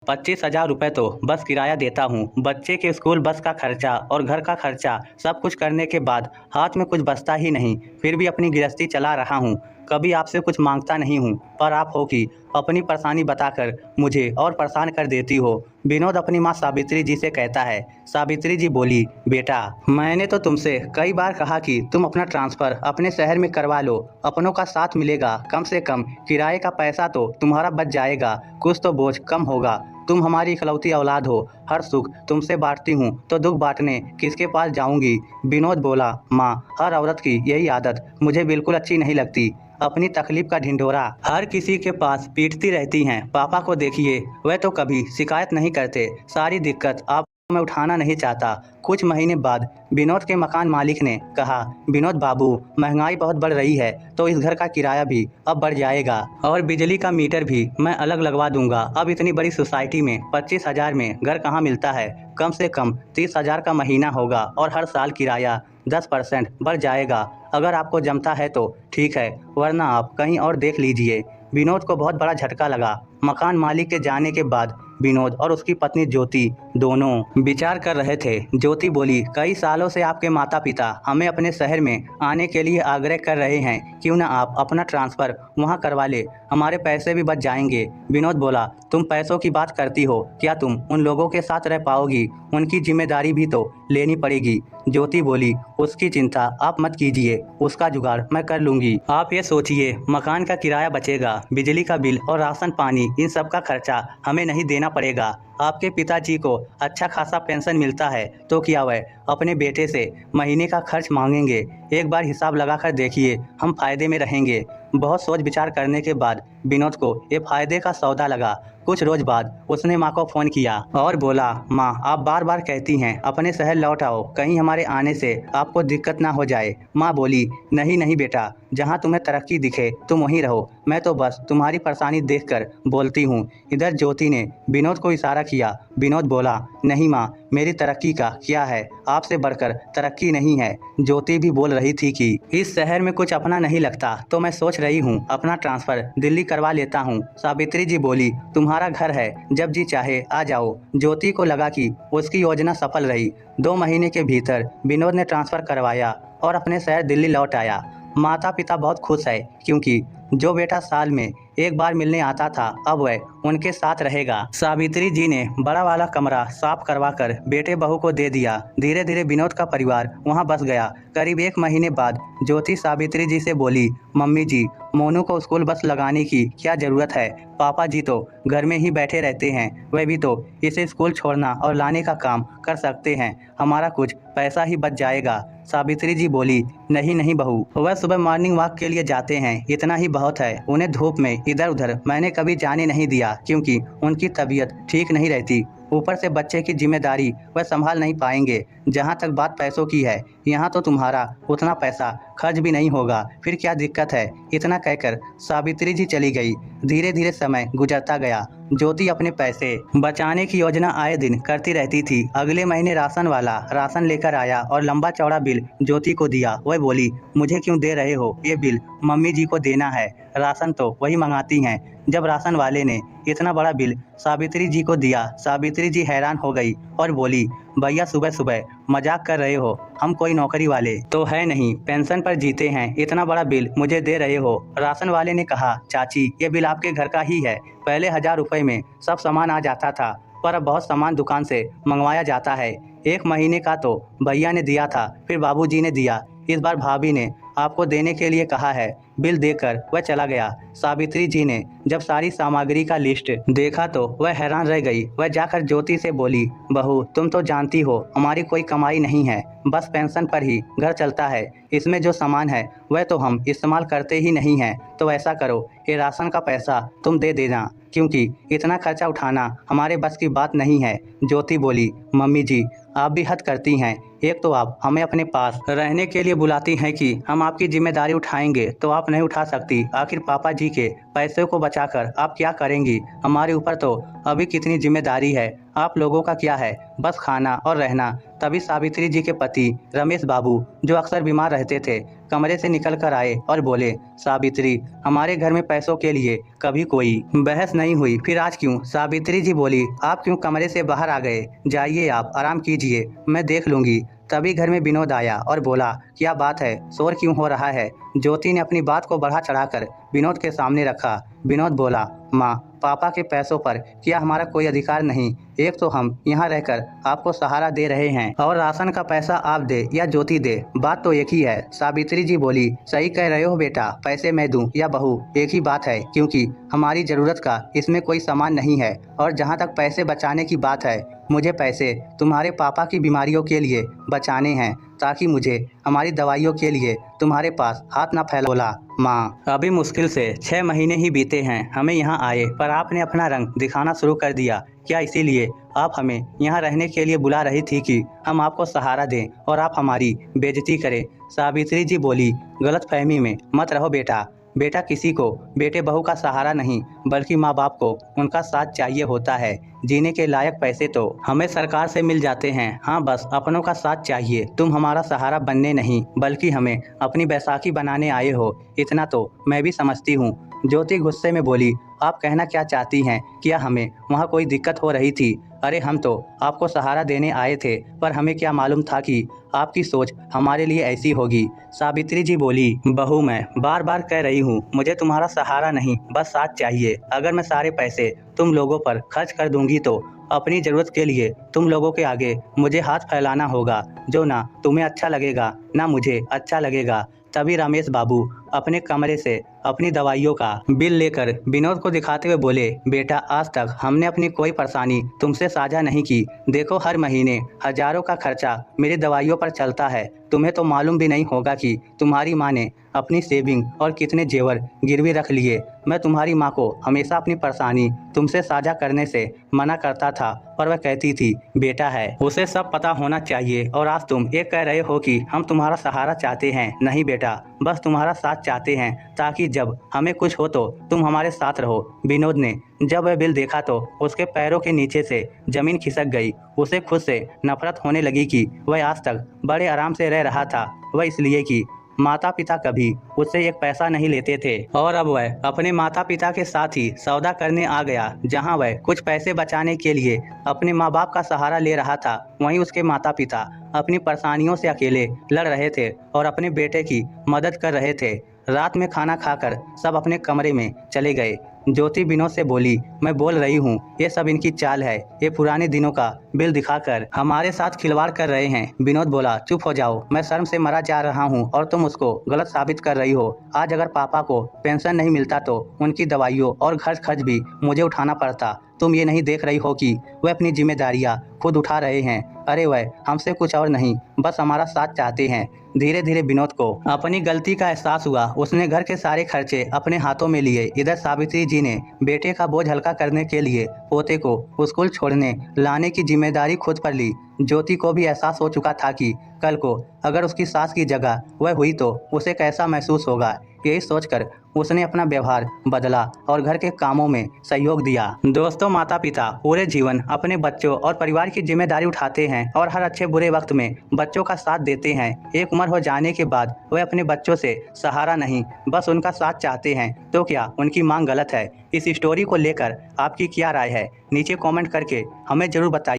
25,000 रुपये तो बस किराया देता हूँ। बच्चे के स्कूल बस का खर्चा और घर का खर्चा सब कुछ करने के बाद हाथ में कुछ बचता ही नहीं। फिर भी अपनी गृहस्थी चला रहा हूँ। कभी आपसे कुछ मांगता नहीं हूँ, पर आप हो कि अपनी परेशानी बताकर मुझे और परेशान कर देती हो। विनोद अपनी माँ सावित्री जी से कहता है। सावित्री जी बोली, बेटा मैंने तो तुमसे कई बार कहा कि तुम अपना ट्रांसफ़र अपने शहर में करवा लो। अपनों का साथ मिलेगा, कम से कम किराए का पैसा तो तुम्हारा बच जाएगा, कुछ तो बोझ कम होगा। तुम हमारी इकलौती औलाद हो, हर सुख तुमसे बांटती हूँ तो दुख बांटने किसके पास जाऊँगी। विनोद बोला, माँ हर औरत की यही आदत मुझे बिल्कुल अच्छी नहीं लगती। अपनी तकलीफ का ढिंढोरा हर किसी के पास पीटती रहती हैं। पापा को देखिए, वह तो कभी शिकायत नहीं करते। सारी दिक्कत आप मैं उठाना नहीं चाहता। कुछ महीने बाद विनोद के मकान मालिक ने कहा, विनोद बाबू महंगाई बहुत बढ़ रही है तो इस घर का किराया भी अब बढ़ जाएगा और बिजली का मीटर भी मैं अलग लगवा दूंगा। अब इतनी बड़ी सोसाइटी में 25,000 में घर कहाँ मिलता है। कम से कम 30,000 का महीना होगा और हर साल किराया 10% बढ़ जाएगा। अगर आपको जमता है तो ठीक है, वरना आप कहीं और देख लीजिए। विनोद को बहुत बड़ा झटका लगा। मकान मालिक के जाने के बाद विनोद और उसकी पत्नी ज्योति दोनों विचार कर रहे थे। ज्योति बोली, कई सालों से आपके माता पिता हमें अपने शहर में आने के लिए आग्रह कर रहे हैं, क्यों ना आप अपना ट्रांसफ़र वहां करवा ले, हमारे पैसे भी बच जाएंगे। विनोद बोला, तुम पैसों की बात करती हो, क्या तुम उन लोगों के साथ रह पाओगी? उनकी जिम्मेदारी भी तो लेनी पड़ेगी। ज्योति बोली, उसकी चिंता आप मत कीजिए, उसका जुगाड़ मैं कर लूंगी। आप ये सोचिए, मकान का किराया बचेगा, बिजली का बिल और राशन पानी इन सब का खर्चा हमें नहीं देना पड़ेगा। आपके पिताजी को अच्छा खासा पेंशन मिलता है तो क्या वह अपने बेटे से महीने का खर्च मांगेंगे? एक बार हिसाब लगाकर देखिए, हम फायदे में रहेंगे। बहुत सोच विचार करने के बाद विनोद को ये फायदे का सौदा लगा। कुछ रोज बाद उसने माँ को फ़ोन किया और बोला, माँ आप बार बार कहती हैं अपने शहर लौट आओ, कहीं हमारे आने से आपको दिक्कत ना हो जाए। माँ बोली, नहीं नहीं बेटा, जहाँ तुम्हें तरक्की दिखे तुम वहीं रहो, मैं तो बस तुम्हारी परेशानी देखकर बोलती हूँ। इधर ज्योति ने विनोद को इशारा किया। विनोद बोला, नहीं माँ, मेरी तरक्की का क्या है, आपसे बढ़कर तरक्की नहीं है। ज्योति भी बोल रही थी कि इस शहर में कुछ अपना नहीं लगता तो मैं सोच रही हूँ अपना ट्रांसफ़र दिल्ली करवा लेता हूँ। सावित्री जी बोली, तुम्हारा घर है, जब जी चाहे आ जाओ। ज्योति को लगा कि उसकी योजना सफल रही। 2 महीने के भीतर विनोद ने ट्रांसफ़र करवाया और अपने शहर दिल्ली लौट आया। माता पिता बहुत खुश है, क्योंकि जो बेटा साल में एक बार मिलने आता था अब वह उनके साथ रहेगा। सावित्री जी ने बड़ा वाला कमरा साफ करवाकर बेटे बहू को दे दिया। धीरे धीरे विनोद का परिवार वहां बस गया। करीब 1 महीने बाद ज्योति सावित्री जी से बोली, मम्मी जी, मोनू को स्कूल बस लगाने की क्या ज़रूरत है? पापा जी तो घर में ही बैठे रहते हैं, वह भी तो इसे स्कूल छोड़ना और लाने का काम कर सकते हैं, हमारा कुछ पैसा ही बच जाएगा। सावित्री जी बोली, नहीं नहीं बहू, वह सुबह मॉर्निंग वॉक के लिए जाते हैं, इतना ही बहुत है। उन्हें धूप में इधर उधर मैंने कभी जाने नहीं दिया, क्योंकि उनकी तबीयत ठीक नहीं रहती। ऊपर से बच्चे की जिम्मेदारी वह संभाल नहीं पाएंगे। जहाँ तक बात पैसों की है, यहाँ तो तुम्हारा उतना पैसा खर्च भी नहीं होगा, फिर क्या दिक्कत है? इतना कहकर सावित्री जी चली गई। धीरे धीरे समय गुजरता गया। ज्योति अपने पैसे बचाने की योजना आए दिन करती रहती थी। अगले महीने राशन वाला राशन लेकर आया और लंबा चौड़ा बिल ज्योति को दिया। वह बोली, मुझे क्यों दे रहे हो? ये बिल मम्मी जी को देना है, राशन तो वही मंगाती हैं। जब राशन वाले ने इतना बड़ा बिल सावित्री जी को दिया, सावित्री जी हैरान हो गई और बोली, भैया सुबह सुबह मजाक कर रहे हो? हम कोई नौकरी वाले तो है नहीं, पेंशन पर जीते हैं, इतना बड़ा बिल मुझे दे रहे हो? राशन वाले ने कहा, चाची ये बिल आपके घर का ही है। पहले 1,000 रुपये में सब सामान आ जाता था, पर अब बहुत सामान दुकान से मंगवाया जाता है। 1 महीने का तो भैया ने दिया था, फिर बाबूजी ने दिया, इस बार भाभी ने आपको देने के लिए कहा है। बिल देकर वह चला गया। सावित्री जी ने जब सारी सामग्री का लिस्ट देखा तो वह हैरान रह गई। वह जाकर ज्योति से बोली, बहू तुम तो जानती हो हमारी कोई कमाई नहीं है, बस पेंशन पर ही घर चलता है। इसमें जो सामान है वह तो हम इस्तेमाल करते ही नहीं हैं, तो ऐसा करो, ये राशन का पैसा तुम दे देना, क्योंकि इतना खर्चा उठाना हमारे बस की बात नहीं है। ज्योति बोली, मम्मी जी आप भी हद करती हैं। एक तो आप हमें अपने पास रहने के लिए बुलाती हैं कि हम आपकी जिम्मेदारी उठाएंगे, तो आप नहीं उठा सकती। आखिर पापा जी के पैसे को बचाकर आप क्या करेंगी? हमारे ऊपर तो अभी कितनी जिम्मेदारी है, आप लोगों का क्या है, बस खाना और रहना। तभी सावित्री जी के पति रमेश बाबू, जो अक्सर बीमार रहते थे, कमरे से निकल कर आए और बोले, सावित्री, हमारे घर में पैसों के लिए कभी कोई बहस नहीं हुई, फिर आज क्यों? सावित्री जी बोली, आप क्यों कमरे से बाहर आ गए? जाइए, आप आराम कीजिए, मैं देख लूंगी। तभी घर में विनोद आया और बोला, क्या बात है, शोर क्यों हो रहा है? ज्योति ने अपनी बात को बढ़ा चढ़ाकर विनोद के सामने रखा। विनोद बोला, माँ, पापा के पैसों पर क्या हमारा कोई अधिकार नहीं? एक तो हम यहाँ रहकर आपको सहारा दे रहे हैं और राशन का पैसा आप दे या ज्योति दे, बात तो एक ही है। सावित्री जी बोली, सही कह रहे हो बेटा, पैसे मैं दूं या बहू एक ही बात है, क्योंकि हमारी जरूरत का इसमें कोई सामान नहीं है। और जहाँ तक पैसे बचाने की बात है, मुझे पैसे तुम्हारे पापा की बीमारियों के लिए बचाने हैं, ताकि मुझे हमारी दवाइयों के लिए तुम्हारे पास हाथ ना फैला। माँ, अभी मुश्किल से 6 महीने ही बीते हैं हमें यहाँ आए, पर आपने अपना रंग दिखाना शुरू कर दिया। क्या इसीलिए आप हमें यहाँ रहने के लिए बुला रही थी कि हम आपको सहारा दें और आप हमारी बेइज्जती करें? सावित्री जी बोली, गलतफहमी में मत रहो बेटा। बेटा किसी को बेटे बहू का सहारा नहीं, बल्कि माँ बाप को उनका साथ चाहिए होता है। जीने के लायक पैसे तो हमें सरकार से मिल जाते हैं, हाँ बस अपनों का साथ चाहिए। तुम हमारा सहारा बनने नहीं, बल्कि हमें अपनी बैसाखी बनाने आए हो, इतना तो मैं भी समझती हूँ। ज्योति गुस्से में बोली, आप कहना क्या चाहती हैं? क्या हमें वहाँ कोई दिक्कत हो रही थी? अरे हम तो आपको सहारा देने आए थे, पर हमें क्या मालूम था कि आपकी सोच हमारे लिए ऐसी होगी। सावित्री जी बोली, बहू, मैं बार बार कह रही हूँ, मुझे तुम्हारा सहारा नहीं, बस साथ चाहिए। अगर मैं सारे पैसे तुम लोगों पर खर्च कर दूंगी तो अपनी ज़रूरत के लिए तुम लोगों के आगे मुझे हाथ फैलाना होगा, जो ना तुम्हें अच्छा लगेगा ना मुझे अच्छा लगेगा। तभी रमेश बाबू अपने कमरे से अपनी दवाइयों का बिल लेकर विनोद को दिखाते हुए बोले, बेटा, आज तक हमने अपनी कोई परेशानी तुमसे साझा नहीं की। देखो, हर महीने हजारों का खर्चा मेरी दवाइयों पर चलता है। तुम्हें तो मालूम भी नहीं होगा कि तुम्हारी माँ ने अपनी सेविंग और कितने जेवर गिरवी रख लिए। मैं तुम्हारी माँ को हमेशा अपनी परेशानी तुमसे साझा करने से मना करता था, पर वह कहती थी, बेटा है, उसे सब पता होना चाहिए। और आज तुम ये कह रहे हो कि हम तुम्हारा सहारा चाहते हैं। नहीं बेटा, बस तुम्हारा साथ चाहते हैं, ताकि जब हमें कुछ हो तो तुम हमारे साथ रहो। विनोद ने जब वह बिल देखा तो उसके पैरों के नीचे से जमीन खिसक गई। उसे खुद से नफरत होने लगी कि वह आज तक बड़े आराम से रह रहा था। वह इसलिए कि माता पिता कभी उससे एक पैसा नहीं लेते थे, और अब वह अपने माता पिता के साथ ही सौदा करने आ गया। जहां वह कुछ पैसे बचाने के लिए अपने माँ बाप का सहारा ले रहा था, वहीं उसके माता पिता अपनी परेशानियों से अकेले लड़ रहे थे और अपने बेटे की मदद कर रहे थे। रात में खाना खाकर सब अपने कमरे में चले गए। ज्योति विनोद से बोली, मैं बोल रही हूँ, ये सब इनकी चाल है। ये पुराने दिनों का बिल दिखाकर हमारे साथ खिलवाड़ कर रहे हैं। विनोद बोला, चुप हो जाओ, मैं शर्म से मरा जा रहा हूँ और तुम उसको गलत साबित कर रही हो। आज अगर पापा को पेंशन नहीं मिलता तो उनकी दवाइयों और घर खर्च भी मुझे उठाना पड़ता। तुम ये नहीं देख रही हो कि वह अपनी जिम्मेदारियाँ खुद उठा रहे हैं? अरे वह हमसे कुछ और नहीं, बस हमारा साथ चाहते हैं। धीरे धीरे विनोद को अपनी गलती का एहसास हुआ। उसने घर के सारे खर्चे अपने हाथों में लिए। इधर सावित्री जी ने बेटे का बोझ हल्का करने के लिए पोते को स्कूल छोड़ने लाने की जिम्मेदारी खुद पर ली। ज्योति को भी एहसास हो चुका था कि कल को अगर उसकी सास की जगह वह हुई तो उसे कैसा महसूस होगा। यही सोचकर उसने अपना व्यवहार बदला और घर के कामों में सहयोग दिया। दोस्तों, माता पिता पूरे जीवन अपने बच्चों और परिवार की जिम्मेदारी उठाते हैं और हर अच्छे बुरे वक्त में बच्चों का साथ देते हैं। एक उम्र हो जाने के बाद वे अपने बच्चों से सहारा नहीं, बस उनका साथ चाहते हैं। तो क्या उनकी मांग गलत है? इस स्टोरी को लेकर आपकी क्या राय है? नीचे कमेंट करके हमें जरूर बताइए।